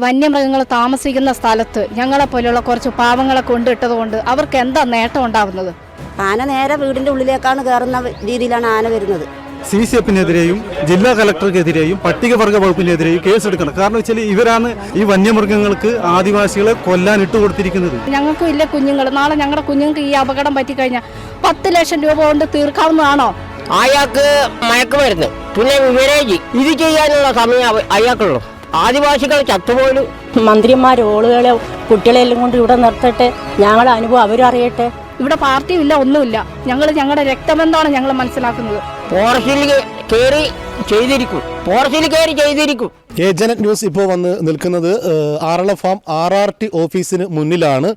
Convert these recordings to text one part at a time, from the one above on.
വന്യമൃഗങ്ങൾ താമസിക്കുന്ന സ്ഥലത്ത് ഞങ്ങളെപ്പോലെയുള്ള കുറച്ച് പാവങ്ങളെ കൊണ്ടിട്ടതുകൊണ്ട് അവർക്ക് എന്താ നേട്ടം ഉണ്ടാവുന്നത്? ആന നേരെ വീടിന്റെ ഉള്ളിലേക്കാണ് കയറുന്ന രീതിയിലാണ് ആന വരുന്നത്. CCFനെതിരെയും ജില്ലാ കളക്ടർക്കെതിരെയും പട്ടികവർഗ വകുപ്പിനെതിരെയും കേസെടുക്കണം. കാരണം വെച്ചാൽ ഇവരാണ് ഈ വന്യമൃഗങ്ങൾക്ക് ആദിവാസികളെ കൊല്ലാൻ ഇട്ടുകൊടുത്തിരിക്കുന്നത്. ഞങ്ങൾക്കും ഇല്ല കുഞ്ഞുങ്ങൾ. നാളെ ഞങ്ങളുടെ കുഞ്ഞുങ്ങൾക്ക് ഈ അപകടം പറ്റിക്കഴിഞ്ഞാൽ 10 ലക്ഷം രൂപ കൊണ്ട് തീർക്കാവുന്നതാണോ? അയാൾക്ക് മയക്കുമരുന്ന്, പിന്നെ വിവരേജ്, ഇത് ചെയ്യാനുള്ള സമയം അയാൾക്കുള്ളൂ. ആദിവാസികൾ ചത്തുപോലും. മന്ത്രിമാർ ഓളുകളെ കുട്ടികളെല്ലാം കൊണ്ട് ഇവിടെ നിർത്തട്ടെ, ഞങ്ങളുടെ അനുഭവം അവരറിയട്ടെ. ഇവിടെ പാർട്ടിയും ഇല്ല, ഒന്നുമില്ല. ഞങ്ങളുടെ രക്തബന്ധമാണ് ഞങ്ങൾ മനസ്സിലാക്കുന്നത്. ഫോറസ്റ്റിൽ കയറി ചെയ്തിരിക്കും. ഏജനറ്റ് ന്യൂസ് ഇപ്പോൾ വന്ന് നിൽക്കുന്നത് ആറള ഫാം RRT ഓഫീസിന് മുന്നിലാണ്.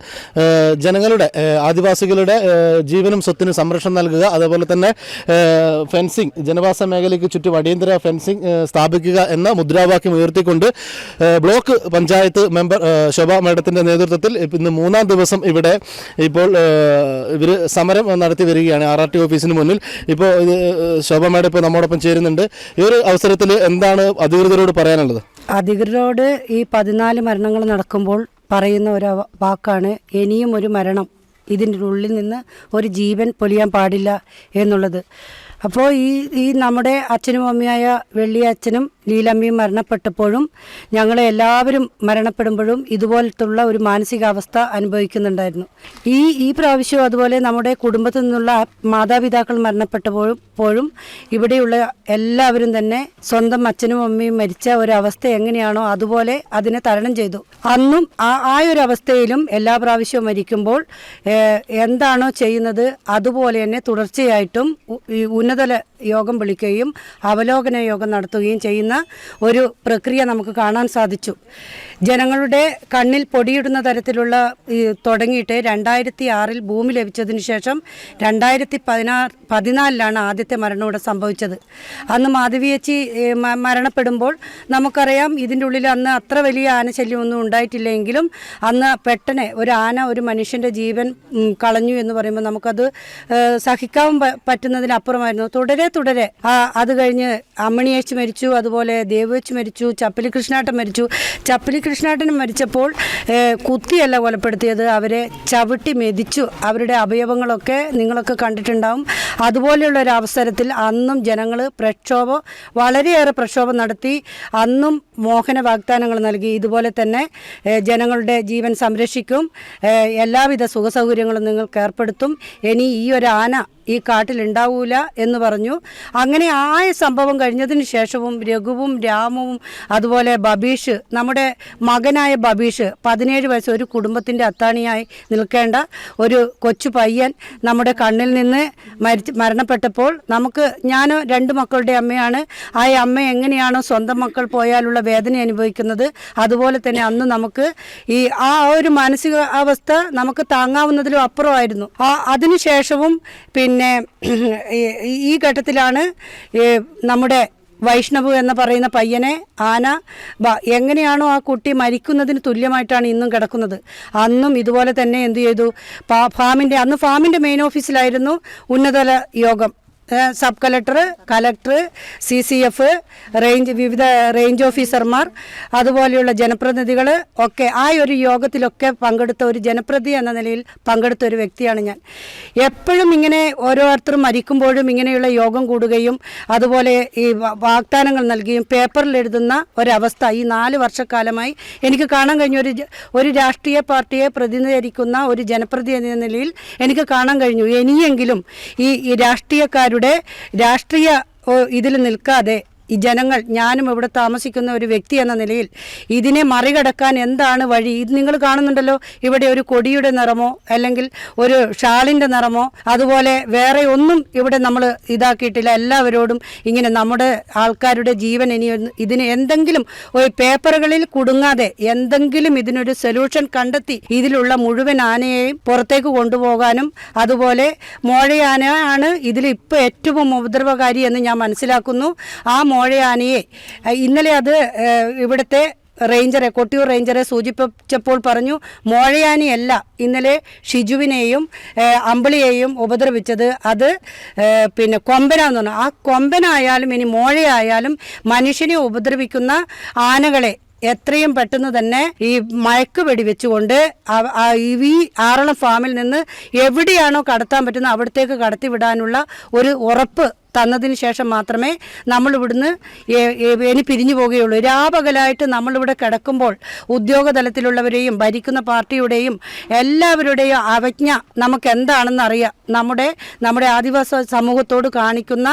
ജനങ്ങളുടെ ആദിവാസികളുടെ ജീവനും സ്വത്തിനും സംരക്ഷണം നൽകുക, അതേപോലെ തന്നെ ഫെൻസിങ്, ജനവാസ മേഖലയ്ക്ക് ചുറ്റും അടിയന്തര ഫെൻസിങ് സ്ഥാപിക്കുക എന്ന മുദ്രാവാക്യം ഉയർത്തിക്കൊണ്ട് ബ്ലോക്ക് പഞ്ചായത്ത് മെമ്പർ ശോഭ മേഡത്തിൻ്റെ നേതൃത്വത്തിൽ ഇന്ന് 3-ാം ദിവസം ഇവിടെ ഇപ്പോൾ ഇവർ സമരം നടത്തി വരികയാണ് RRT ഓഫീസിന് മുന്നിൽ. ഇപ്പോൾ ശോഭ മേഡം ഇപ്പോൾ നമ്മോടൊപ്പം ചേരുന്നുണ്ട്. ഈ ഒരു അവസരത്തിൽ എന്താണ് അധികൃതരോട് പറയാനുള്ളത്? അധികൃതരോട് ഈ 14 മരണങ്ങൾ നടക്കുമ്പോൾ പറയുന്ന ഒരു വാക്കാണ്, ഇനിയും ഒരു മരണം, ഇതിൻ്റെ ഉള്ളിൽ നിന്ന് ഒരു ജീവൻ പൊലിയാൻ പാടില്ല എന്നുള്ളത്. അപ്പോൾ ഈ നമ്മുടെ അച്ഛനും അമ്മയായ വെള്ളിയച്ഛനും ലീലമ്മയും മരണപ്പെട്ടപ്പോഴും ഞങ്ങളെ എല്ലാവരും മരണപ്പെടുമ്പോഴും ഇതുപോലത്തുള്ള ഒരു മാനസികാവസ്ഥ അനുഭവിക്കുന്നുണ്ടായിരുന്നു. ഈ പ്രാവശ്യം അതുപോലെ നമ്മുടെ കുടുംബത്തിൽ നിന്നുള്ള മാതാപിതാക്കൾ മരണപ്പെട്ടപ്പോഴും ഇവിടെയുള്ള എല്ലാവരും തന്നെ സ്വന്തം അച്ഛനും അമ്മയും മരിച്ച ഒരവസ്ഥ എങ്ങനെയാണോ അതുപോലെ അതിനെ തരണം ചെയ്തു. അന്നും ആ ഒരു അവസ്ഥയിലും എല്ലാ പ്രാവശ്യവും മരിക്കുമ്പോൾ എന്താണോ ചെയ്യുന്നത് അതുപോലെ തന്നെ തുടർച്ചയായിട്ടും ഉന്നതല യോഗം വിളിക്കുകയും അവലോകന യോഗം നടത്തുകയും ചെയ്യുന്ന ഒരു പ്രക്രിയ നമുക്ക് കാണാൻ സാധിച്ചു. ജനങ്ങളുടെ കണ്ണിൽ പൊടിയിടുന്ന തരത്തിലുള്ള തുടങ്ങിയിട്ട് 2006 ഭൂമി ലഭിച്ചതിന് ശേഷം 2014 ആദ്യത്തെ മരണം ഇവിടെ സംഭവിച്ചത്. അന്ന് മാധവിയേച്ചി മരണപ്പെടുമ്പോൾ നമുക്കറിയാം ഇതിൻ്റെ ഉള്ളിൽ അന്ന് അത്ര വലിയ ആനശല്യമൊന്നും ഉണ്ടായിട്ടില്ലെങ്കിലും അന്ന് പെട്ടെന്ന് ഒരു ആന ഒരു മനുഷ്യൻ്റെ ജീവൻ കളഞ്ഞു എന്ന് പറയുമ്പോൾ നമുക്കത് സഹിക്കാൻ പറ്റുന്നതിനപ്പുറമായിരുന്നു. തുടരെ അത് കഴിഞ്ഞ് അമ്മണിയേച്ചി മരിച്ചു, അതുപോലെ ദേവേച്ചി മരിച്ചു, ചപ്പിലി കൃഷ്ണാട്ടൻ മരിച്ചു. ചപ്പിലി കൃഷ്ണാട്ടൻ മരിച്ചപ്പോൾ കുത്തിയല്ല കൊലപ്പെടുത്തിയത്, അവരെ ചവിട്ടി മെതിച്ചു. അവരുടെ അവയവങ്ങളൊക്കെ നിങ്ങളൊക്കെ കണ്ടിട്ടുണ്ടാവും. അതുപോലെയുള്ള ഒരു അവസരത്തിൽ അന്നും ജനങ്ങൾ വളരെയേറെ പ്രക്ഷോഭം നടത്തി. അന്നും മോഹന വാഗ്ദാനങ്ങൾ നൽകി. ഇതുപോലെ തന്നെ ജനങ്ങളുടെ ജീവൻ സംരക്ഷിക്കും, എല്ലാവിധ സുഖസൗകര്യങ്ങളും നിങ്ങൾക്ക് ഏർപ്പെടുത്തും, ഇനി ഈ ഒരു ആന ഈ കാട്ടിലുണ്ടാവൂല എന്ന് പറഞ്ഞു. അങ്ങനെ ആയ സംഭവം കഴിഞ്ഞതിന് ശേഷവും രഘുവും രാമുവും അതുപോലെ ബബീഷ്, നമ്മുടെ മകനായ ബബീഷ് 17 വയസ്സ്, ഒരു കുടുംബത്തിൻ്റെ അത്താണിയായി നിൽക്കേണ്ട ഒരു കൊച്ചു പയ്യൻ നമ്മുടെ കണ്ണിൽ നിന്ന് മരണപ്പെട്ടപ്പോൾ ഞാൻ 2 മക്കളുടെ അമ്മയാണ്. ആ അമ്മ എങ്ങനെയാണോ സ്വന്തം മക്കൾ പോയാലുള്ള വേദന അനുഭവിക്കുന്നത് അതുപോലെ തന്നെ അന്ന് നമുക്ക് ആ ഒരു മാനസികാവസ്ഥ നമുക്ക് താങ്ങാവുന്നതിലും അപ്പുറമായിരുന്നു. അതിനുശേഷവും പിന്നെ ഈ ഘട്ടത്തിലാണ് നമ്മുടെ വൈഷ്ണവ് എന്ന് പറയുന്ന പയ്യനെ ആന എങ്ങനെയാണോ ആ കുട്ടി മരിക്കുന്നതിന് തുല്യമായിട്ടാണ് ഇന്നും കിടക്കുന്നത്. അന്നും ഇതുപോലെ തന്നെ എന്തു ചെയ്തു, അന്ന് ഫാമിൻ്റെ മെയിൻ ഓഫീസിലായിരുന്നു ഉന്നതതല യോഗം. സബ് കളക്ടർ, CCF, വിവിധ റേഞ്ച് ഓഫീസർമാർ, അതുപോലെയുള്ള ജനപ്രതിനിധികൾ ഒക്കെ ആ ഒരു യോഗത്തിലൊക്കെ പങ്കെടുത്ത ഒരു ജനപ്രതിനിധി എന്ന നിലയിൽ പങ്കെടുത്ത ഒരു വ്യക്തിയാണ് ഞാൻ. എപ്പോഴും ഇങ്ങനെ ഓരോരുത്തരും മരിക്കുമ്പോഴും ഇങ്ങനെയുള്ള യോഗം കൂടുകയും അതുപോലെ ഈ വാഗ്ദാനങ്ങൾ നൽകുകയും പേപ്പറിൽ എഴുതുന്ന ഒരവസ്ഥ ഈ 4 വർഷക്കാലമായി എനിക്ക് കാണാൻ കഴിഞ്ഞ ഒരു രാഷ്ട്രീയ പാർട്ടിയെ പ്രതിനിധീകരിക്കുന്ന ഒരു ജനപ്രതിനിധി എന്ന നിലയിൽ എനിക്ക് കാണാൻ കഴിഞ്ഞു. ഇനിയെങ്കിലും ഈ രാഷ്ട്രീയക്കാരുടെ രാഷ്ട്രീയ ഇതിൽ നിൽക്കാതെ ഈ ജനങ്ങൾ, ഞാനും ഇവിടെ താമസിക്കുന്ന ഒരു വ്യക്തി എന്ന നിലയിൽ ഇതിനെ മറികടക്കാൻ എന്താണ് വഴി? ഇത് നിങ്ങൾ കാണുന്നുണ്ടല്ലോ, ഇവിടെ ഒരു കൊടിയുടെ നിറമോ അല്ലെങ്കിൽ ഒരു ഷാളിൻ്റെ നിറമോ അതുപോലെ വേറെ ഒന്നും ഇവിടെ നമ്മൾ ഇതാക്കിയിട്ടില്ല. എല്ലാവരോടും ഇങ്ങനെ നമ്മുടെ ആൾക്കാരുടെ ജീവൻ ഇതിന് എന്തെങ്കിലും ഒരു പേപ്പറുകളിൽ കുടുങ്ങാതെ എന്തെങ്കിലും ഇതിനൊരു സൊല്യൂഷൻ കണ്ടെത്തി ഇതിലുള്ള മുഴുവൻ ആനയെയും പുറത്തേക്ക് കൊണ്ടുപോകാനും, അതുപോലെ മോഴയാന ആണ് ഇതിൽ ഇപ്പോൾ ഏറ്റവും ഉപദ്രവകാരി എന്ന് ഞാൻ മനസ്സിലാക്കുന്നു. ആ മോഴയാനയെ ഇന്നലെ അത് ഇവിടുത്തെ കൊട്ടിയൂർ റേഞ്ചറെ സൂചിപ്പിച്ചപ്പോൾ പറഞ്ഞു, മോഴയാനയല്ല ഇന്നലെ ഷിജുവിനെയും അമ്പിളിയെയും ഉപദ്രവിച്ചത്, അത് പിന്നെ കൊമ്പനാന്ന് പറഞ്ഞു. ആ കൊമ്പനായാലും ഇനി മോഴയായാലും മനുഷ്യനെ ഉപദ്രവിക്കുന്ന ആനകളെ എത്രയും പെട്ടെന്ന് തന്നെ ഈ മയക്കുവെടി വെച്ചുകൊണ്ട് ഈ ആറളം ഫാമിൽ നിന്ന് എവിടെയാണോ കടത്താൻ പറ്റുന്നത് അവിടത്തേക്ക് കടത്തിവിടാനുള്ള ഒരു ഉറപ്പ് തന്നതിന് ശേഷം മാത്രമേ നമ്മളിവിടുന്ന് ഇനി പിരിഞ്ഞു പോവുകയുള്ളൂ. രാപകലായിട്ട് നമ്മളിവിടെ കിടക്കുമ്പോൾ ഉദ്യോഗതലത്തിലുള്ളവരെയും ഭരിക്കുന്ന പാർട്ടിയുടെയും എല്ലാവരുടെയും അവജ്ഞ നമുക്ക് എന്താണെന്ന് അറിയാം. നമ്മുടെ ആദിവാസി സമൂഹത്തോട് കാണിക്കുന്ന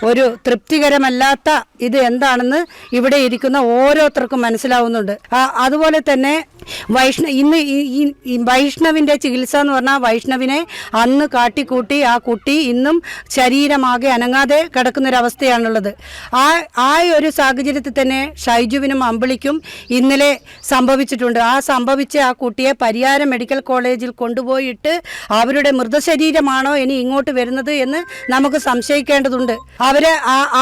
ഒരു തൃപ്തികരമല്ലാത്ത ഇത് എന്താണെന്ന് ഇവിടെ ഇരിക്കുന്ന ഓരോരുത്തർക്കും മനസ്സിലാവുന്നുണ്ട്. അതുപോലെ തന്നെ ഇന്ന് ഈ വൈഷ്ണവിൻ്റെ ചികിത്സ എന്ന് പറഞ്ഞാൽ വൈഷ്ണവിനെ അന്ന് കാട്ടിക്കൂട്ടി ആ കുട്ടി ഇന്നും ശരീരമാകെ അനങ്ങാതെ കിടക്കുന്നൊരവസ്ഥയാണുള്ളത്. ആ ഒരു സാഹചര്യത്തിൽ തന്നെ ഷൈജുവിനും അമ്പിളിക്കും ഇന്നലെ സംഭവിച്ചിട്ടുണ്ട്. സംഭവിച്ച ആ കുട്ടിയെ പരിയാരം മെഡിക്കൽ കോളേജിൽ കൊണ്ടുപോയിട്ട് അവരുടെ മൃതശരീരമാണോ ഇനി ഇങ്ങോട്ട് വരുന്നത് എന്ന് നമുക്ക് സംശയിക്കേണ്ടതുണ്ട്.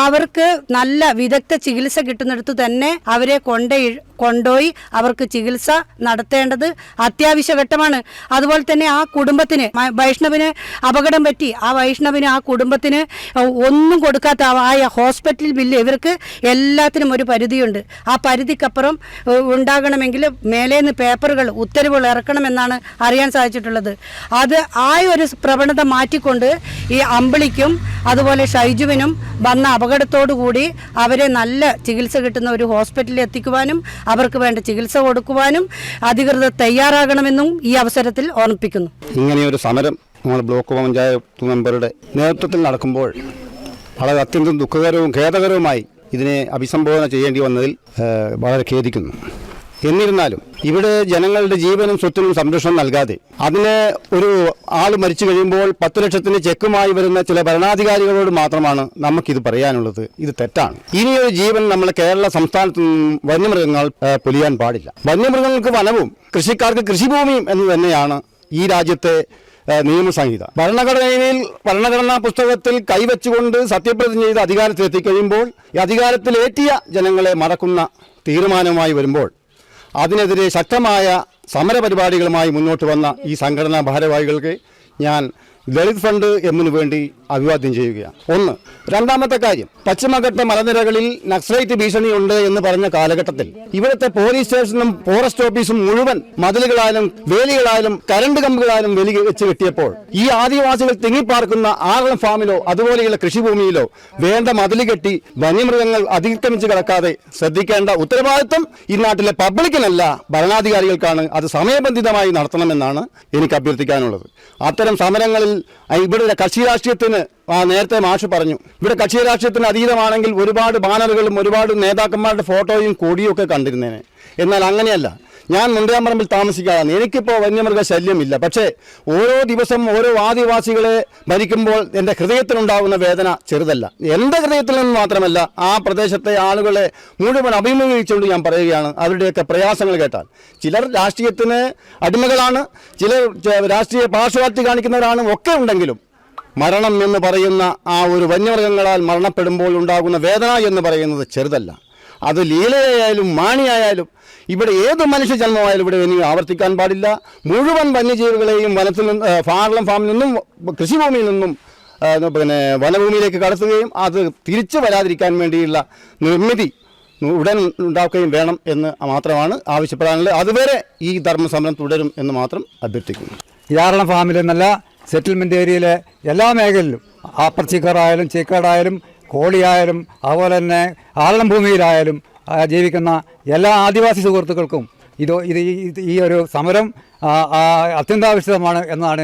അവർക്ക് നല്ല വിദഗ്ധ ചികിത്സ കിട്ടുന്നിടത്ത് തന്നെ അവരെ കൊണ്ടുപോയി അവർക്ക് ചികിത്സ നടത്തേണ്ടത് അത്യാവശ്യ ഘട്ടമാണ്. അതുപോലെ തന്നെ ആ കുടുംബത്തിന് വൈഷ്ണവിന് അപകടം പറ്റി വൈഷ്ണവിന് ആ കുടുംബത്തിന് ഒന്നും കൊടുക്കാത്ത ആ ഹോസ്പിറ്റൽ ബില്ല് ഇവർക്ക് എല്ലാത്തിനും ഒരു പരിധിയുണ്ട്. ആ പരിധിക്കപ്പുറം ഉണ്ടാകണമെങ്കിൽ മേലേന്ന് പേപ്പറുകൾ ഉത്തരവുകൾ ഇറക്കണമെന്നാണ് അറിയാൻ സാധിച്ചിട്ടുള്ളത്. ഒരു പ്രവണത മാറ്റിക്കൊണ്ട് ഈ അമ്പിളിക്കും അതുപോലെ ഷൈജുവിനും വന്ന അപകടത്തോടുകൂടി അവരെ നല്ല ചികിത്സ കിട്ടുന്ന ഒരു ഹോസ്പിറ്റലിൽ എത്തിക്കുവാനും അവർക്ക് വേണ്ട ചികിത്സ കൊടുക്കുവാനും അധികൃതർ തയ്യാറാകണമെന്നും ഈ അവസരത്തിൽ ഓർമ്മിപ്പിക്കുന്നു. ഇങ്ങനെയൊരു സമരം നമ്മൾ ബ്ലോക്ക് പഞ്ചായത്ത് മെമ്പറുടെ നേതൃത്വത്തിൽ നടക്കുമ്പോൾ വളരെ അത്യന്തം ദുഃഖകരവും ഖേദകരവുമായി ഇതിനെ അഭിസംബോധന ചെയ്യേണ്ടി വന്നതിൽ വളരെ ഖേദിക്കുന്നു. എന്നിരുന്നാലും ഇവിടെ ജനങ്ങളുടെ ജീവനും സ്വത്തിനും സംരക്ഷണം നൽകാതെ അതിന് ഒരു ആൾ മരിച്ചു കഴിയുമ്പോൾ 10 ലക്ഷത്തിന് ചെക്കുമായി വരുന്ന ചില ഭരണാധികാരികളോട് മാത്രമാണ് നമുക്കിത് പറയാനുള്ളത്. ഇത് തെറ്റാണ്. ഇനിയൊരു ജീവൻ നമ്മുടെ കേരള സംസ്ഥാനത്ത് നിന്നും വന്യമൃഗങ്ങൾ പൊലിയാൻ പാടില്ല. വന്യമൃഗങ്ങൾക്ക് വനവും കൃഷിക്കാർക്ക് കൃഷിഭൂമിയും എന്ന് തന്നെയാണ് ഈ രാജ്യത്തെ നിയമസംഹിത. ഭരണഘടനാ പുസ്തകത്തിൽ കൈവച്ചുകൊണ്ട് സത്യപ്രതിജ്ഞ ചെയ്ത് അധികാരത്തിലെത്തിക്കഴിയുമ്പോൾ ഈ അധികാരത്തിലേറ്റിയ ജനങ്ങളെ മറക്കുന്ന തീരുമാനവുമായി വരുമ്പോൾ അതിനെതിരെ ശക്തമായ സമരപരിപാടികളുമായി മുന്നോട്ട് വന്ന ഈ സംഘടനാ ഭാരവാഹികൾക്ക് ഞാൻ ദളിത് ഫണ്ട് എന്നതിനു വേണ്ടി അഭിവാദ്യം ചെയ്യുകയാണ്. ഒന്ന്. രണ്ടാമത്തെ കാര്യം, പശ്ചിമഘട്ട മലനിരകളിൽ നക്സലൈറ്റ് ഭീഷണിയുണ്ട് എന്ന് പറഞ്ഞ കാലഘട്ടത്തിൽ ഇവിടുത്തെ പോലീസ് സ്റ്റേഷനും ഫോറസ്റ്റ് ഓഫീസും മുഴുവൻ മതിലുകളായാലും വേലികളായാലും കരണ്ട് കമ്പുകളായാലും വേലി വെച്ച് കെട്ടിയപ്പോൾ ഈ ആദിവാസികൾ തിങ്ങിപ്പാർക്കുന്ന ആറളം ഫാമിലോ അതുപോലെയുള്ള കൃഷിഭൂമിയിലോ വേണ്ട മതിൽ കെട്ടി വന്യമൃഗങ്ങൾ അതിക്രമിച്ച് കിടക്കാതെ ശ്രദ്ധിക്കേണ്ട ഉത്തരവാദിത്വം ഈ നാട്ടിലെ പബ്ലിക്കിനല്ല ഭരണാധികാരികൾക്കാണ്. അത് സമയബന്ധിതമായി നടത്തണമെന്നാണ് എനിക്ക് അഭ്യർത്ഥിക്കാനുള്ളത്. അത്തരം സമരങ്ങളിൽ ഇവിടെ കക്ഷി രാഷ്ട്രീയത്തിന് നേരത്തെ മാഷ് പറഞ്ഞു, ഇവിടെ കക്ഷി രാഷ്ട്രീയത്തിന് അതീതമാണെങ്കിൽ ഒരുപാട് ബാനറുകളും ഒരുപാട് നേതാക്കന്മാരുടെ ഫോട്ടോയും കൊടിയും ഒക്കെ കണ്ടിരുന്നേനെ. എന്നാൽ അങ്ങനെയല്ല. ഞാൻ മുണ്ടയാമ്പറമ്പിൽ താമസിക്കാറാണ്. എനിക്കിപ്പോൾ വന്യമൃഗ ശല്യമില്ല. പക്ഷേ ഓരോ ദിവസം ഓരോ ആദിവാസികളെ ഭരിക്കുമ്പോൾ എൻ്റെ ഹൃദയത്തിനുണ്ടാകുന്ന വേദന ചെറുതല്ല. എൻ്റെ ഹൃദയത്തിൽ നിന്ന് മാത്രമല്ല, ആ പ്രദേശത്തെ ആളുകളെ മുഴുവൻ അഭിമുഖീകരിച്ചുകൊണ്ട് ഞാൻ പറയുകയാണ്. അവരുടെയൊക്കെ പ്രയാസങ്ങൾ കേട്ടാൽ ചിലർ രാഷ്ട്രീയത്തിന് അടിമകളാണ്, ചിലർ രാഷ്ട്രീയ പാർശ്വവാഴ്ത്തി കാണിക്കുന്നവരാണ്, ഒക്കെ ഉണ്ടെങ്കിലും മരണം എന്ന് പറയുന്ന ആ ഒരു വന്യമൃഗങ്ങളാൽ മരണപ്പെടുമ്പോൾ ഉണ്ടാകുന്ന വേദന എന്ന് പറയുന്നത് ചെറുതല്ല. അത് ലീലയായാലും മാണിയായാലും ഇവിടെ ഏത് മനുഷ്യ ജന്മമായാലും ഇവിടെ ഇനി ആവർത്തിക്കാൻ പാടില്ല. മുഴുവൻ വന്യജീവികളെയും വനത്തിൽ നിന്ന് ആറളം ഫാമിൽ നിന്നും കൃഷിഭൂമിയിൽ നിന്നും വനഭൂമിയിലേക്ക് കടത്തുകയും അത് തിരിച്ചു വരാതിരിക്കാൻ വേണ്ടിയുള്ള നിർമ്മിതി ഉടൻ ഉണ്ടാക്കുകയും വേണം എന്ന് മാത്രമാണ് ആവശ്യപ്പെടാനുള്ളത്. അതുവരെ ഈ ധർമ്മസമരം തുടരും എന്ന് മാത്രം അഭ്യർത്ഥിക്കുന്നു. ഈ ആറളം ഫാമിൽ നിന്നല്ല, സെറ്റിൽമെൻറ്റ് ഏരിയയിലെ എല്ലാ മേഖലയിലും ആപ്പർച്ചിക്കറായാലും ചീക്കാടായാലും കോളിയായാലും അതുപോലെ തന്നെ ആറളം ഭൂമിയിലായാലും ജീവിക്കുന്ന എല്ലാ ആദിവാസി സുഹൃത്തുക്കൾക്കും ഈ ഒരു സമരം അത്യന്താപേക്ഷിതമാണ് എന്നാണ്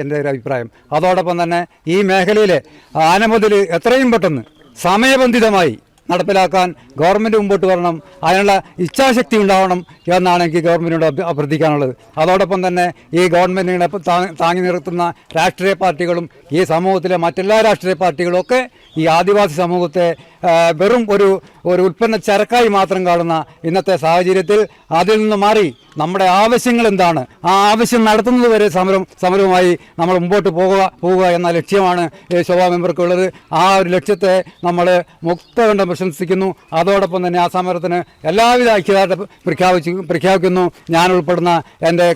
എൻ്റെ ഒരു അഭിപ്രായം. അതോടൊപ്പം തന്നെ ഈ മേഖലയിലെ ആനമുതൽ എത്രയും പെട്ടെന്ന് സമയബന്ധിതമായി നടപ്പിലാക്കാൻ ഗവൺമെൻറ് മുമ്പോട്ട് വരണം. അതിനുള്ള ഇച്ഛാശക്തി ഉണ്ടാവണം എന്നാണ് എനിക്ക് ഗവൺമെൻറ്റിനോട് അഭ്യർത്ഥിക്കാനുള്ളത്. അതോടൊപ്പം തന്നെ ഈ ഗവൺമെൻറ്റിനെ താങ്ങി നിർത്തുന്ന രാഷ്ട്രീയ പാർട്ടികളും ഈ സമൂഹത്തിലെ മറ്റെല്ലാ രാഷ്ട്രീയ പാർട്ടികളും ഒക്കെ ഈ ആദിവാസി സമൂഹത്തെ വെറും ഒരു ഉൽപ്പന്ന ചരക്കായി മാത്രം കാണുന്ന ഇന്നത്തെ സാഹചര്യത്തിൽ അതിൽ നിന്ന് മാറി നമ്മുടെ ആവശ്യങ്ങൾ എന്താണ്, ആ ആവശ്യം നടത്തുന്നത് വരെ സമരവുമായി നമ്മൾ മുമ്പോട്ട് പോവുക എന്ന ലക്ഷ്യമാണ് ശോഭാ മെമ്പർക്കുള്ളത്. ആ ഒരു ലക്ഷ്യത്തെ നമ്മൾ മുക്തകണ്ഠം പ്രശംസിക്കുന്നു. അതോടൊപ്പം തന്നെ ആ സമരത്തിന് എല്ലാവിധ ഐക്യദാർഢ്യം പ്രഖ്യാപിക്കുന്നു. ഞാൻ ഉൾപ്പെടുന്ന എൻ്റെ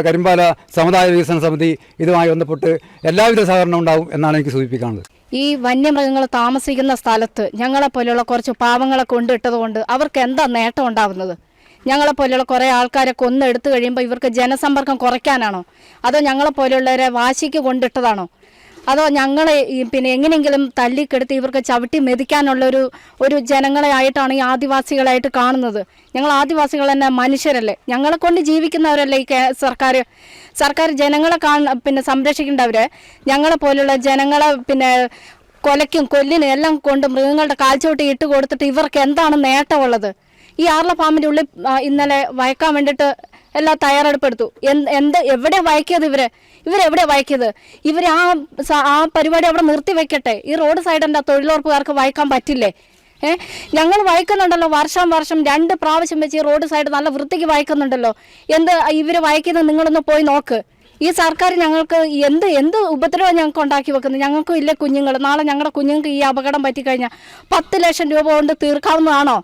കരിമ്പാല സമുദായ വികസന സമിതി ഇതുമായി ബന്ധപ്പെട്ട് എല്ലാവിധ സഹകരണം ഉണ്ടാവും എന്നാണ് എനിക്ക് സൂചിപ്പിക്കാനുള്ളത്. ഈ വന്യമൃഗങ്ങൾ താമസിക്കുന്ന സ്ഥലത്ത് ഞങ്ങളെപ്പോലെയുള്ള കുറച്ച് പാവങ്ങളെ കൊണ്ടിട്ടത് കൊണ്ട് അവർക്ക് എന്താ നേട്ടം ഉണ്ടാവുന്നത്? ഞങ്ങളെപ്പോലെയുള്ള കുറേ ആൾക്കാരെ കൊന്നെടുത്തു കഴിയുമ്പോൾ ഇവർക്ക് ജനസമ്പർക്കം കുറയ്ക്കാനാണോ, അതോ ഞങ്ങളെപ്പോലെയുള്ളവരെ വാശിക്ക് കൊണ്ടിട്ടതാണോ, അതോ ഞങ്ങളെ പിന്നെ എങ്ങനെയെങ്കിലും തല്ലിക്കെടുത്ത് ഇവർക്ക് ചവിട്ടി മെതിക്കാനുള്ളൊരു ജനങ്ങളെ ആയിട്ടാണ് ഈ ആദിവാസികളായിട്ട് കാണുന്നത്? ഞങ്ങൾ ആദിവാസികൾ തന്നെ മനുഷ്യരല്ലേ, ഞങ്ങളെ കൊണ്ട് ജീവിക്കുന്നവരല്ലേ ഈ സർക്കാർ ജനങ്ങളെ പിന്നെ സംരക്ഷിക്കേണ്ടവരെ. ഞങ്ങളെപ്പോലുള്ള ജനങ്ങളെ പിന്നെ കൊലയ്ക്കും കൊല്ലിനും എല്ലാം കൊണ്ട് മൃഗങ്ങളുടെ കാൽച്ചുവട്ടി ഇട്ട് കൊടുത്തിട്ട് ഇവർക്ക് എന്താണ് നേട്ടമുള്ളത്? ഈ ആർല ഫാമിൻ്റെ ഉള്ളിൽ ഇന്നലെ വയക്കാൻ വേണ്ടിയിട്ട് എല്ലാം തയ്യാറെടുപ്പെടുത്തു. എവിടെ വയക്കിയത് ഇവരെവിടെ വയക്കിയത്? ഇവർ ആ പരിപാടി അവിടെ നിർത്തി വെക്കട്ടെ. ഈ റോഡ് സൈഡിൻ്റെ തൊഴിലുറപ്പുകാർക്ക് വയക്കാൻ പറ്റില്ലേ? ഞങ്ങൾ വയക്കുന്നുണ്ടല്ലോ, വർഷം 2 പ്രാവശ്യം വെച്ച് ഈ റോഡ് സൈഡ് നല്ല വൃത്തിക്ക് വയക്കുന്നുണ്ടല്ലോ. ഇവർ വയക്കുന്നത് നിങ്ങളൊന്ന് പോയി നോക്ക്. ഈ സർക്കാർ ഞങ്ങൾക്ക് എന്ത് ഉപദ്രവം ഞങ്ങൾക്ക് ഉണ്ടാക്കി വെക്കുന്നത്? ഞങ്ങൾക്കും ഇല്ല കുഞ്ഞുങ്ങൾ. നാളെ ഞങ്ങളുടെ കുഞ്ഞുങ്ങൾക്ക് ഈ അപകടം പറ്റിക്കഴിഞ്ഞാൽ 10 ലക്ഷം രൂപ കൊണ്ട് തീർക്കാവുന്നതാണോ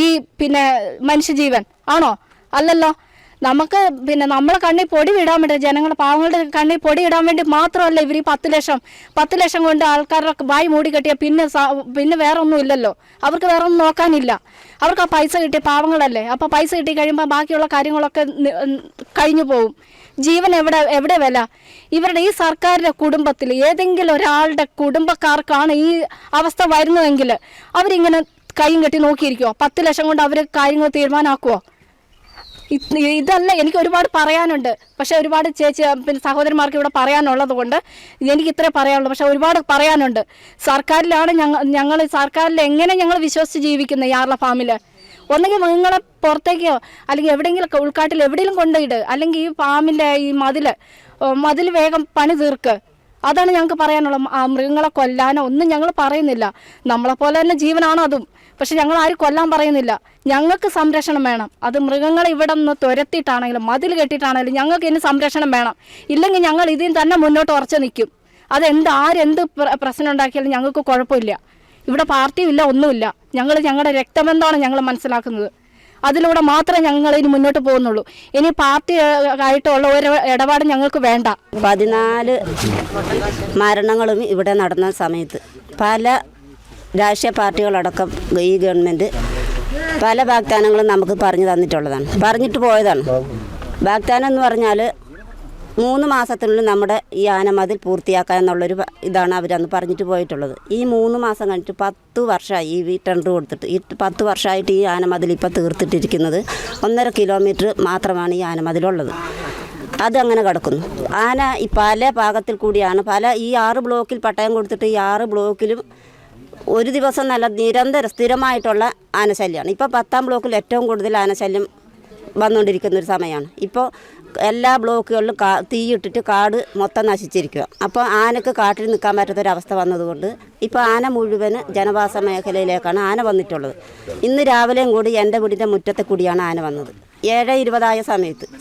ഈ പിന്നെ മനുഷ്യജീവൻ? ആണോ? അല്ലല്ലോ. നമുക്ക് പിന്നെ നമ്മളെ കണ്ണിൽ പൊടി ഇടാൻ വേണ്ടി, ജനങ്ങളുടെ പാവങ്ങളുടെ കണ്ണിൽ പൊടി ഇടാൻ വേണ്ടി മാത്രമല്ല ഇവർ ഈ 10 ലക്ഷം കൊണ്ട് ആൾക്കാരുടെ വായി മൂടി കെട്ടിയാൽ പിന്നെ വേറെ ഒന്നും ഇല്ലല്ലോ. അവർക്ക് വേറെ ഒന്നും നോക്കാനില്ല. അവർക്ക് ആ പൈസ കിട്ടിയ പാവങ്ങളല്ലേ. അപ്പോൾ പൈസ കിട്ടി കഴിയുമ്പോൾ ബാക്കിയുള്ള കാര്യങ്ങളൊക്കെ കഴിഞ്ഞു പോകും. ജീവൻ എവിടെ വില? ഇവരുടെ ഈ സർക്കാരിൻ്റെ കുടുംബത്തിൽ ഏതെങ്കിലും ഒരാളുടെ കുടുംബക്കാർക്കാണ് ഈ അവസ്ഥ വരുന്നതെങ്കിൽ അവരിങ്ങനെ കൈയും കെട്ടി നോക്കിയിരിക്കുമോ? 10 ലക്ഷം കൊണ്ട് അവർ കാര്യങ്ങൾ തീരുമാനമാക്കുമോ? ഇതല്ല, എനിക്ക് ഒരുപാട് പറയാനുണ്ട്. പക്ഷെ ഒരുപാട് പിന്നെ സഹോദരന്മാർക്ക് ഇവിടെ പറയാനുള്ളത് കൊണ്ട് എനിക്ക് ഇത്രേ പറയാനുള്ളൂ. പക്ഷെ ഒരുപാട് പറയാനുണ്ട്. സർക്കാരിലാണ് ഞങ്ങൾ സർക്കാരിൽ എങ്ങനെ ഞങ്ങൾ വിശ്വസിച്ച് ജീവിക്കുന്നത്? ഈ ആർല ഫാമിൽ ഒന്നെങ്കിൽ മൃഗങ്ങളെ പുറത്തേക്കോ അല്ലെങ്കിൽ എവിടെയെങ്കിലും ഉൾക്കാട്ടിൽ എവിടെയെങ്കിലും കൊണ്ടുപോയിട്ട്, അല്ലെങ്കിൽ ഈ ഫാമിൻ്റെ ഈ മതിൽ വേഗം പണി തീർക്ക്. അതാണ് ഞങ്ങൾക്ക് പറയാനുള്ളത്. മൃഗങ്ങളെ കൊല്ലാനോ ഒന്നും ഞങ്ങൾ പറയുന്നില്ല. നമ്മളെപ്പോലെ തന്നെ ജീവനാണോ അതും. പക്ഷെ ഞങ്ങൾ ആരും കൊല്ലാൻ പറയുന്നില്ല. ഞങ്ങൾക്ക് സംരക്ഷണം വേണം. അത് മൃഗങ്ങളെ ഇവിടെ നിന്ന് തുരത്തിയിട്ടാണെങ്കിലും മതിൽ കെട്ടിയിട്ടാണെങ്കിലും ഞങ്ങൾക്ക് ഇനി സംരക്ഷണം വേണം. ഇല്ലെങ്കിൽ ഞങ്ങൾ ഇതിൽ തന്നെ മുന്നോട്ട് ഉറച്ചു നിൽക്കും. ആരെന്ത് പ്രശ്നം ഉണ്ടാക്കിയാലും ഞങ്ങൾക്ക് കുഴപ്പമില്ല. ഇവിടെ പാർട്ടിയും ഇല്ല, ഒന്നുമില്ല. ഞങ്ങളുടെ രക്തബന്ധമാണ് ഞങ്ങൾ മനസ്സിലാക്കുന്നത്. അതിലൂടെ മാത്രമേ ഞങ്ങൾ ഇനി മുന്നോട്ട് പോകുന്നുള്ളൂ. ഇനി പാർട്ടി ആയിട്ടുള്ള ഒരു ഇടപാട് ഞങ്ങൾക്ക് വേണ്ട. 14 മരണങ്ങളും ഇവിടെ നടന്ന സമയത്ത് പല രാഷ്ട്രീയ പാർട്ടികളടക്കം ഈ ഗവൺമെൻറ് പല വാഗ്ദാനങ്ങളും നമുക്ക് പറഞ്ഞു തന്നിട്ടുള്ളതാണ്, പറഞ്ഞിട്ട് പോയതാണ്. വാഗ്ദാനം എന്ന് പറഞ്ഞാൽ 3 മാസത്തിനുള്ളിൽ നമ്മുടെ ഈ ആനമതിൽ പൂർത്തിയാക്കുക എന്നുള്ളൊരു ഇതാണ് അവരന്ന് പറഞ്ഞിട്ട് പോയിട്ടുള്ളത്. ഈ 3 മാസം കഴിഞ്ഞിട്ട് 10 വർഷമായി ഈ ടെൻഡർ കൊടുത്തിട്ട്. ഈ 10 വർഷമായിട്ട് ഈ ആനമതിൽ ഇപ്പോൾ തീർത്തിട്ടിരിക്കുന്നത് 1.5 കിലോമീറ്റർ മാത്രമാണ് ഈ ആനമതിലുള്ളത്. അതങ്ങനെ കിടക്കുന്നു. ആന ഈ പല ഭാഗത്തിൽ കൂടിയാണ് ഈ 6 ബ്ലോക്കിൽ പട്ടയം കൊടുത്തിട്ട് ഈ 6 ബ്ലോക്കിലും ഒരു ദിവസം നല്ല സ്ഥിരമായിട്ടുള്ള ആനശല്യമാണ്. ഇപ്പോൾ 10ാം ബ്ലോക്കിൽ ഏറ്റവും കൂടുതൽ ആനശല്യം വന്നുകൊണ്ടിരിക്കുന്നൊരു സമയമാണ്. ഇപ്പോൾ എല്ലാ ബ്ലോക്കുകളിലും തീയിട്ടിട്ട് കാട് മൊത്തം നശിച്ചിരിക്കുക. അപ്പോൾ ആനക്ക് കാട്ടിൽ നിൽക്കാൻ പറ്റാത്തൊരവസ്ഥ വന്നതുകൊണ്ട് ഇപ്പോൾ ആന മുഴുവന് ജനവാസ മേഖലയിലേക്കാണ് ആന വന്നിട്ടുള്ളത്. ഇന്ന് രാവിലെയും കൂടി എൻ്റെ വീടിൻ്റെ മുറ്റത്തെ കൂടിയാണ് ആന വന്നത്. 7:20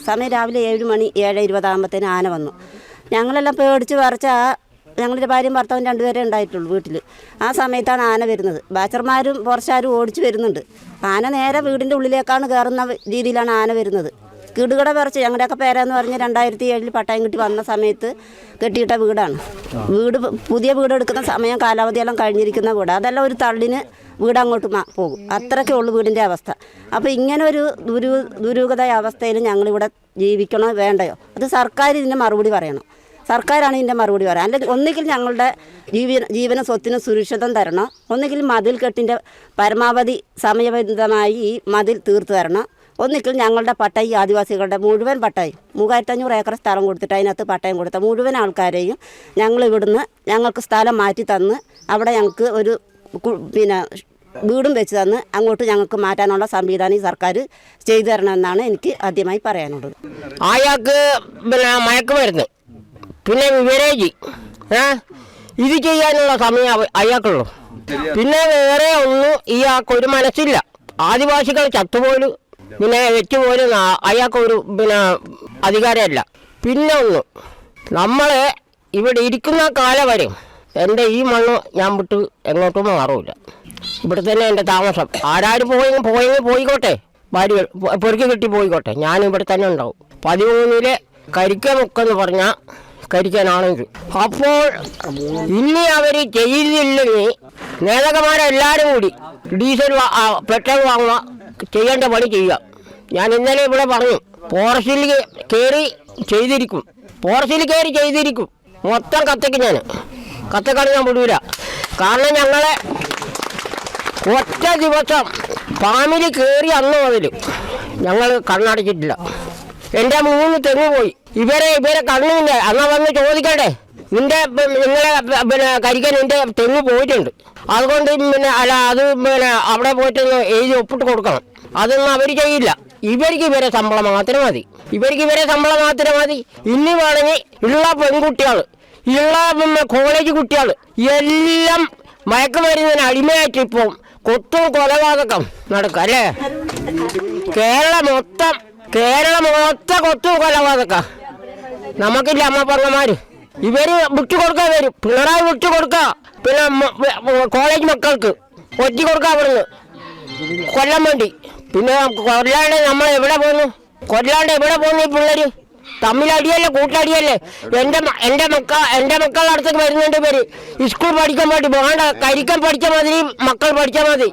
സമയം രാവിലെ 7 മണി 7:20 ആകുമ്പോഴത്തേന് ആന വന്നു. ഞങ്ങളെല്ലാം പേടിച്ച് പറിച്ച ഞങ്ങളുടെ ഭാര്യയും ഭർത്താവും 2 പേരേ ഉണ്ടായിട്ടുള്ളൂ വീട്ടിൽ. ആ സമയത്താണ് ആന വരുന്നത്. ബാച്ചർമാരും പോർച്ചാരും ഓടിച്ച് വരുന്നുണ്ട്. ആന നേരെ വീടിൻ്റെ ഉള്ളിലേക്കാണ് കയറുന്ന രീതിയിലാണ് ആന വരുന്നത്. കിടുകട പറിച്ച് ഞങ്ങളുടെയൊക്കെ പേരെന്ന് പറഞ്ഞ് 2007 പട്ടയം കിട്ടി വന്ന സമയത്ത് കെട്ടിയിട്ട വീടാണ്. പുതിയ വീട് എടുക്കുന്ന സമയം കാലാവധിയെല്ലാം കഴിഞ്ഞിരിക്കുന്ന വീട്. അതെല്ലാം ഒരു തള്ളിന് വീട് അങ്ങോട്ട് പോകും. അത്രയ്ക്കേ ഉള്ളൂ വീടിൻ്റെ അവസ്ഥ. അപ്പോൾ ഇങ്ങനെ ഒരു ദുരൂഹത അവസ്ഥയിൽ ഞങ്ങളിവിടെ ജീവിക്കണോ വേണ്ടയോ? അത് സർക്കാർ ഇതിന് മറുപടി പറയണം. സർക്കാരാണ് ഇതിൻ്റെ മറുപടി പറയുക. അല്ലെങ്കിൽ ഒന്നുകിൽ ഞങ്ങളുടെ ജീവന സ്വത്തിന് സുരക്ഷിതം തരണം, ഒന്നുകിൽ മതിൽ കെട്ടിൻ്റെ പരമാവധി സമയബന്ധിതമായി ഈ മതിൽ തീർത്തു തരണം, ഒന്നുകിൽ ഞങ്ങളുടെ പട്ടയം ആദിവാസികളുടെ മുഴുവൻ പട്ടയം 3500 ഏക്കർ സ്ഥലം കൊടുത്തിട്ട് അതിനകത്ത് പട്ടയം കൊടുത്ത മുഴുവൻ ആൾക്കാരെയും ഞങ്ങൾക്ക് സ്ഥലം മാറ്റി തന്ന് അവിടെ ഞങ്ങൾക്ക് ഒരു വീടും വെച്ച് തന്ന് അങ്ങോട്ട് ഞങ്ങൾക്ക് മാറ്റാനുള്ള സംവിധാനം ഈ സർക്കാർ ചെയ്തു തരണമെന്നാണ് എനിക്ക് ആദ്യമായി പറയാനുള്ളത്. അയാൾക്ക് മയക്കുമരുന്ന്, പിന്നെ വിവരേജ്, ഇത് ചെയ്യാനുള്ള സമയം അയാൾക്കുള്ളൂ. പിന്നെ വേറെ ഒന്നും ഇയാൾക്കൊരു മനസ്സില്ല. ആദിവാസികൾ ചത്തുപോലും പിന്നെ വെച്ചുപോലും അയാൾക്കൊരു അധികാരമല്ല. പിന്നെ ഒന്ന്, നമ്മൾ ഇവിടെ ഇരിക്കുന്ന കാലം വരെ എൻ്റെ ഈ മണ്ണ് ഞാൻ വിട്ട് എങ്ങോട്ടും മാറൂല. ഇവിടെ തന്നെ എൻ്റെ താമസം. ആരാരും പോയിക്കോട്ടെ, ഭാര്യ പൊറുക്കി കിട്ടി പോയിക്കോട്ടെ, ഞാനിവിടെ തന്നെ ഉണ്ടാവും. 13 കരിക്കമുക്കെന്ന് പറഞ്ഞാൽ കരിക്കാനാണെങ്കിൽ. അപ്പോൾ ഇനി അവർ ചെയ്തില്ലെങ്കിൽ നേതാക്കന്മാരെല്ലാവരും കൂടി ഡീസൽ പെട്രോൾ വാങ്ങുക, ചെയ്യേണ്ട പണി ചെയ്യുക. ഞാൻ ഇന്നലെ ഇവിടെ പറഞ്ഞു, ഫോറസ്റ്റിൽ കയറി ചെയ്തിരിക്കും, മൊത്തം കത്തിക്കും. ഞാൻ കത്തിക്കാണ് ഞാൻ വിടൂല. കാരണം ഞങ്ങളെ ഒറ്റ ദിവസം ഫാമിലി കയറി അന്ന് മുതൽ ഞങ്ങൾ കണ്ണടച്ചിട്ടില്ല. എൻ്റെ 3 തെങ്ങ് പോയി. ഇവരെ കണ്ണില്ല. അന്ന് വന്ന് ചോദിക്കട്ടെ, നിങ്ങളെ കരിക്കാൻ എൻ്റെ തെങ്ങ് പോയിട്ടുണ്ട്, അതുകൊണ്ട് അത് അവിടെ പോയിട്ട് എഴുതി ഒപ്പിട്ട് കൊടുക്കണം. അതൊന്നും അവർ ചെയ്യില്ല. ഇവരെ ശമ്പളം മാത്രം മതി. ഇനി വേണമെങ്കിൽ ഉള്ള പെൺകുട്ടികൾ, ഉള്ള കോളേജ് കുട്ടികൾ എല്ലാം മയക്കുമരുന്നിന് അടിമയായിട്ട് ഇപ്പം കൊത്തും കൊലപാതകം നടക്കുക അല്ലേ? കേരളം മൊത്തം കൊത്തും കൊലപാതക. നമുക്കില്ല അമ്മ പെങ്ങന്മാർ. ഇവര് വിട്ടുകൊടുക്കാൻ വരും. പിണറായി വിട്ടുകൊടുക്കുക. പിന്നെ കോളേജ് മക്കൾക്ക് ഒറ്റി കൊടുക്കുക അവിടുന്ന് കൊല്ലാൻ വേണ്ടി. പിന്നെ കൊല്ലാണ്ട് നമ്മൾ എവിടെ പോകുന്നു? ഈ പിള്ളേര് തമ്മിലടിയല്ലേ, കൂട്ടടിയല്ലേ? എൻ്റെ മക്കളുടെ അടുത്തേക്ക് വരുന്നുണ്ട് ഇവര്. സ്കൂൾ പഠിക്കാൻ വേണ്ടി വേണ്ട, കരിക്കാൻ പഠിച്ച മാതിരി മക്കൾ പഠിച്ചാൽ മതി.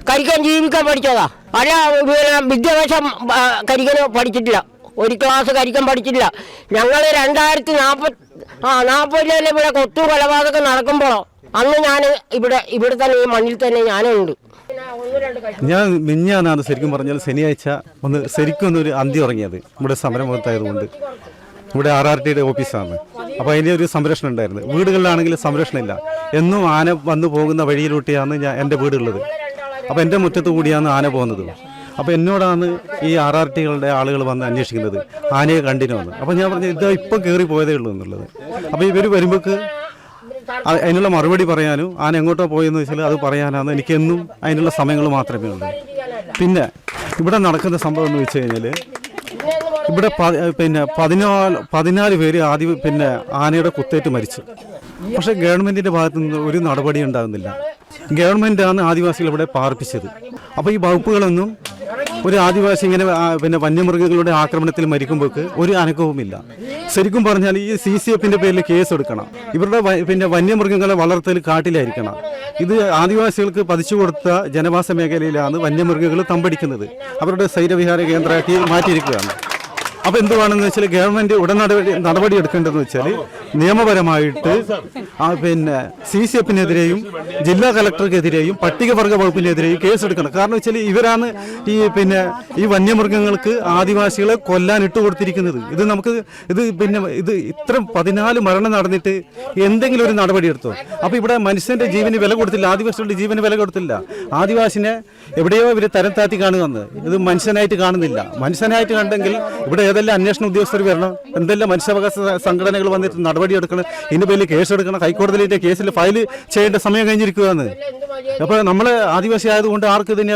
കരിക്കാൻ ജീവിക്കാൻ പഠിച്ചതാ. അല്ല വിദ്യാഭ്യാസം കരിക്കാൻ പഠിച്ചിട്ടില്ല. ഒരു ക്ലാസ് കരിക്കാൻ പഠിച്ചിട്ടില്ല. ഞങ്ങൾ 2040 ഇവിടെ കൊത്തു കൊലപാതകം നടക്കുമ്പോഴോ അന്ന് ഞാൻ ഇവിടെ തന്നെ ഈ മണ്ണിൽ തന്നെ ഞാനുണ്ട്. ഞാൻ മിഞ്ഞാന്നാണ് ശരിക്കും പറഞ്ഞാൽ ശനിയാഴ്ച ശരിക്കും അന്തി ഉറങ്ങിയത്. ഇവിടെ സമരമുഖത്തായതുകൊണ്ട് ഇവിടെ RRTയുടെ ഓഫീസാണ്. അപ്പോൾ അതിൻ്റെ ഒരു സംരക്ഷണം ഉണ്ടായിരുന്നു. വീടുകളിലാണെങ്കിൽ സംരക്ഷണമില്ല. എന്നും ആന വന്നു പോകുന്ന വഴിയിലൂട്ടിയാണ് എൻ്റെ വീടുള്ളത്. അപ്പോൾ എൻ്റെ മുറ്റത്ത് കൂടിയാണ് ആന പോകുന്നത്. അപ്പോൾ എന്നോടാണ് ഈ RRTകളുടെ ആളുകൾ വന്ന് അന്വേഷിക്കുന്നത്, ആനയെ കണ്ടിനുവന്ന്. അപ്പോൾ ഞാൻ പറഞ്ഞു, ഇത് ഇപ്പം കയറി പോയതേ ഉള്ളൂ എന്നുള്ളത്. അപ്പോൾ ഇവർ വരുമ്പോൾക്ക് അതിനുള്ള മറുപടി പറയാനും ആന എങ്ങോട്ടോ പോയെന്ന് വെച്ചാൽ അത് പറയാനാണ് എനിക്കെന്നും അതിനുള്ള സമയങ്ങൾ മാത്രമേ ഉള്ളൂ. പിന്നെ ഇവിടെ നടക്കുന്ന സംഭവം എന്ന് വെച്ച് കഴിഞ്ഞാൽ ഇവിടെ 14 പേര് ആദ്യം ആനയുടെ കുത്തേറ്റ് മരിച്ചു. പക്ഷേ ഗവൺമെൻറ്റിൻ്റെ ഭാഗത്തു നിന്ന് ഒരു നടപടി ഉണ്ടാകുന്നില്ല. ഗവൺമെൻറ്റാണ് ആദിവാസികൾ ഇവിടെ പാർപ്പിച്ചത്. അപ്പോൾ ഈ വകുപ്പുകളൊന്നും ഒരു ആദിവാസി ഇങ്ങനെ വന്യമൃഗങ്ങളുടെ ആക്രമണത്തിൽ മരിക്കുമ്പോൾക്ക് ഒരു അനക്കവുമില്ല. ശരിക്കും പറഞ്ഞാൽ ഈ CCFൻ്റെ പേരിൽ കേസ് എടുക്കണം. ഇവരുടെ വന്യമൃഗങ്ങളെ വളർത്തൽ കാട്ടിലായിരിക്കണം. ഇത് ആദിവാസികൾക്ക് പതിച്ചു കൊടുത്ത ജനവാസ മേഖലയിലാണ് വന്യമൃഗങ്ങൾ തമ്പടിക്കുന്നത്. അവരുടെ സൈരവിഹാര കേന്ദ്രമാക്കി മാറ്റിയിരിക്കുകയാണ്. അപ്പോൾ എന്തുവാണെന്ന് വെച്ചാൽ ഗവൺമെൻറ് നടപടി എടുക്കേണ്ടതെന്ന് വെച്ചാൽ നിയമപരമായിട്ട് CCFനെതിരെയും ജില്ലാ കളക്ടർക്കെതിരെയും പട്ടികവർഗ വകുപ്പിനെതിരെയും കേസെടുക്കണം. കാരണം വെച്ചാൽ ഇവരാണ് ഈ വന്യമൃഗങ്ങൾക്ക് ആദിവാസികളെ കൊല്ലാൻ ഇട്ടുകൊടുത്തിരിക്കുന്നത്. ഇത് ഇത്ര 14 മരണം നടന്നിട്ട് എന്തെങ്കിലും ഒരു നടപടി എടുത്തോ? അപ്പോൾ ഇവിടെ മനുഷ്യന്റെ ജീവന് വില കൊടുത്തില്ല, ആദിവാസികളുടെ ജീവന് വില കൊടുത്തില്ല. ആദിവാസിനെ എവിടെയോ ഇവർ തരം താത്തി കാണുകയെന്ന്. ഇത് മനുഷ്യനായിട്ട് കാണുന്നില്ല. മനുഷ്യനായിട്ട് കണ്ടെങ്കിൽ ഇവിടെ ഏതെല്ലാം അന്വേഷണ ഉദ്യോഗസ്ഥർ വരണം, എന്തെല്ലാം മനുഷ്യാവകാശ സംഘടനകൾ വന്നിട്ട് നടപടി എടുക്കണം, ഇതിന്റെ പേരിൽ കേസെടുക്കണം. ഹൈക്കോടതിയിലെ കേസിൽ ഫയൽ ചെയ്യേണ്ട സമയം കഴിഞ്ഞിരിക്കുകയാണ്. അപ്പോൾ നമ്മൾ ആദിവാസി ആയതുകൊണ്ട് ആർക്ക് ഇതിനെ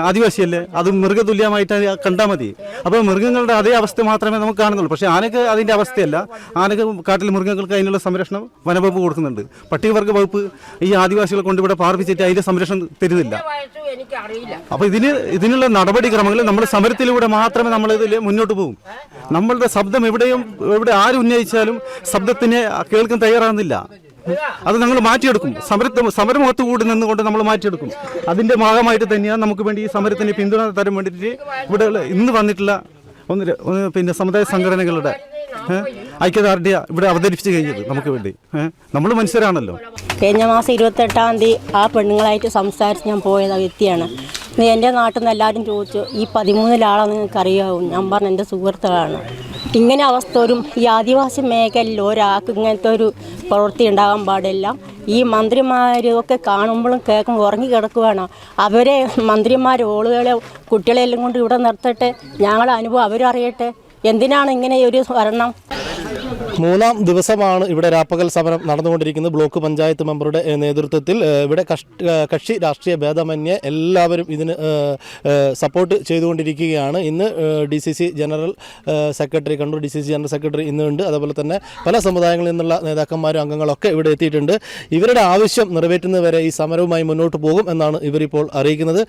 ആദിവാസിയല്ലേ, അത് മൃഗതുല്യമായിട്ട് കണ്ടാൽ മതി. അപ്പോൾ മൃഗങ്ങളുടെ അതേ അവസ്ഥ മാത്രമേ നമുക്ക് കാണുന്നുള്ളൂ. പക്ഷേ ആനക്ക് അതിൻ്റെ അവസ്ഥയല്ല. ആനക്ക് കാട്ടിൽ മൃഗങ്ങൾക്ക് അതിനുള്ള സംരക്ഷണം വനവകുപ്പ് കൊടുക്കുന്നുണ്ട്. പട്ടികവർഗ വകുപ്പ് ഈ ആദിവാസികളെ കൊണ്ട് ഇവിടെ പാർപ്പിച്ചിട്ട് അതിൻ്റെ സംരക്ഷണം തരുന്നില്ല. അപ്പോൾ ഇതിനുള്ള നടപടിക്രമങ്ങൾ നമ്മൾ സമരത്തിലൂടെ മാത്രമേ നമ്മളിതിൽ മുന്നോട്ട് പോകും. നമ്മളുടെ ശബ്ദം എവിടെ ആര് ഉന്നയിച്ചാലും ശബ്ദത്തിനെ കേൾക്കാൻ തയ്യാറാകുന്നില്ല. അത് ഞങ്ങൾ മാറ്റിയെടുക്കും. സമരമുഖത്ത് കൂടി നിന്നുകൊണ്ട് നമ്മൾ മാറ്റിയെടുക്കും. അതിൻ്റെ ഭാഗമായിട്ട് തന്നെയാണ് നമുക്ക് വേണ്ടി ഈ സമരത്തിന് പിന്തുണ തരാൻ വേണ്ടിയിട്ട് ഇവിടെ ഇന്ന് വന്നിട്ടുള്ള സമുദായ സംഘടനകളുടെ ഐക്യദാർഢ്യ ഇവിടെ അവതരിപ്പിച്ച് കഴിഞ്ഞത് നമുക്ക് വേണ്ടി. നമ്മൾ മനുഷ്യരാണല്ലോ. കഴിഞ്ഞ മാസം 28-ാം തീയതി ആ പെണ്ണുങ്ങളായിട്ട് സംസാരിച്ച് ഞാൻ പോയ വ്യക്തിയാണ്. എൻ്റെ നാട്ടിൽ നിന്ന് എല്ലാവരും ചോദിച്ചു, ഈ 13 നിങ്ങൾക്ക് അറിയാവും? ഞാൻ പറഞ്ഞു, എൻ്റെ സുഹൃത്തുക്കളാണ്. ഇങ്ങനെ അവസ്ഥ ഈ ആദിവാസി മേഖലയിൽ ഒരാൾക്ക് ഇങ്ങനത്തെ ഒരു പ്രവൃത്തി ഉണ്ടാകാൻ പാടില്ല. ഈ മന്ത്രിമാരൊക്കെ കാണുമ്പോഴും കേൾക്കുമ്പോൾ ഉറങ്ങിക്കിടക്കുകയാണ്. അവരെ മന്ത്രിമാർ ഓളുകളെ കുട്ടികളെല്ലാം കൊണ്ട് ഇവിടെ നിർത്തട്ടെ, ഞങ്ങളുടെ അനുഭവം അവരറിയട്ടെ. എന്തിനാണ് ഇങ്ങനെ ഒരു ഭരണം? 3-ാം ദിവസമാണ് ഇവിടെ രാപ്പകൽ സമരം നടന്നുകൊണ്ടിരിക്കുന്നത്. ബ്ലോക്ക് പഞ്ചായത്ത് മെമ്പറുടെ നേതൃത്വത്തിൽ ഇവിടെ കക്ഷി രാഷ്ട്രീയ ഭേദമന്യേ എല്ലാവരും ഇതിന് സപ്പോർട്ട് ചെയ്തുകൊണ്ടിരിക്കുകയാണ്. ഇന്ന് DCC general secretary Kannur DCC general secretary ഇന്നുണ്ട്. അതുപോലെ തന്നെ പല സമുദായങ്ങളിൽ നിന്നുള്ള നേതാക്കന്മാരും അംഗങ്ങളൊക്കെ ഇവിടെ എത്തിയിട്ടുണ്ട്. ഇവരുടെ ആവശ്യം നിറവേറ്റുന്നതുവരെ ഈ സമരവുമായി മുന്നോട്ട് പോകും എന്നാണ് ഇവരിപ്പോൾ അറിയിക്കുന്നത്.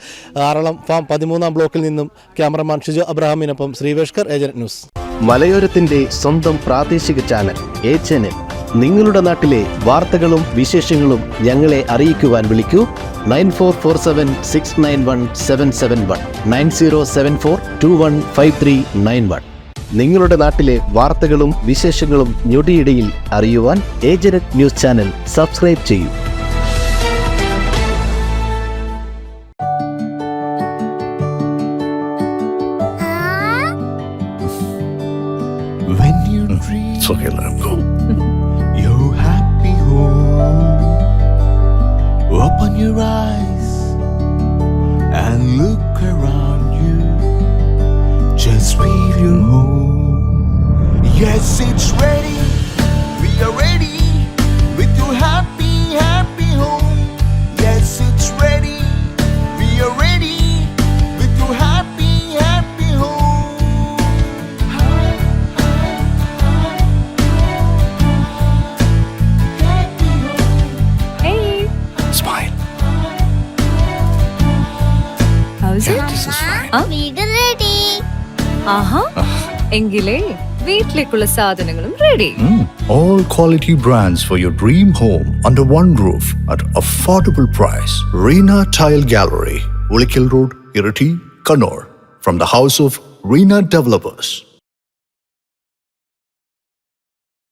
ആറളം ഫാം 13-ാം ബ്ലോക്കിൽ നിന്നും ക്യാമറമാൻ ഷിജു അബ്രഹാമിനൊപ്പം ശ്രീവേഷ്കർ, ഏജന്റ് ന്യൂസ്. മലയോരത്തിന്റെ സ്വന്തം പ്രാദേശിക ചാനൽ HNN നിങ്ങളുടെ നാട്ടിലെ വാർത്തകളും വിശേഷങ്ങളും ഞങ്ങളെ അറിയിക്കുവാൻ വിളിക്കൂ 9447691771 9074215391. നിങ്ങളുടെ നാട്ടിലെ വാർത്തകളും വിശേഷങ്ങളും ഞൊടിയിടയിൽ അറിയുവാൻ ഏജനറ്റ് ന്യൂസ് ചാനൽ സബ്സ്ക്രൈബ് ചെയ്യൂ. When you dream, it's okay, let him go. Your happy home. Open your eyes and look around you. Just feel your home. Yes, it's ready. We are ready with your happy, happy home. Yes, it's ready. We are ready with your happy, happy home. Smile. How's Yeah, it? this is fine. വീട് ready. ആഹാ എങ്കിലേ വീട്ടിലേക്കുള്ള സാധനങ്ങളും ready. All quality brands for your dream home under one roof at affordable price. Reena Tile Gallery, Ulikil Road, Irati, Kannur. From the house of Reena Developers.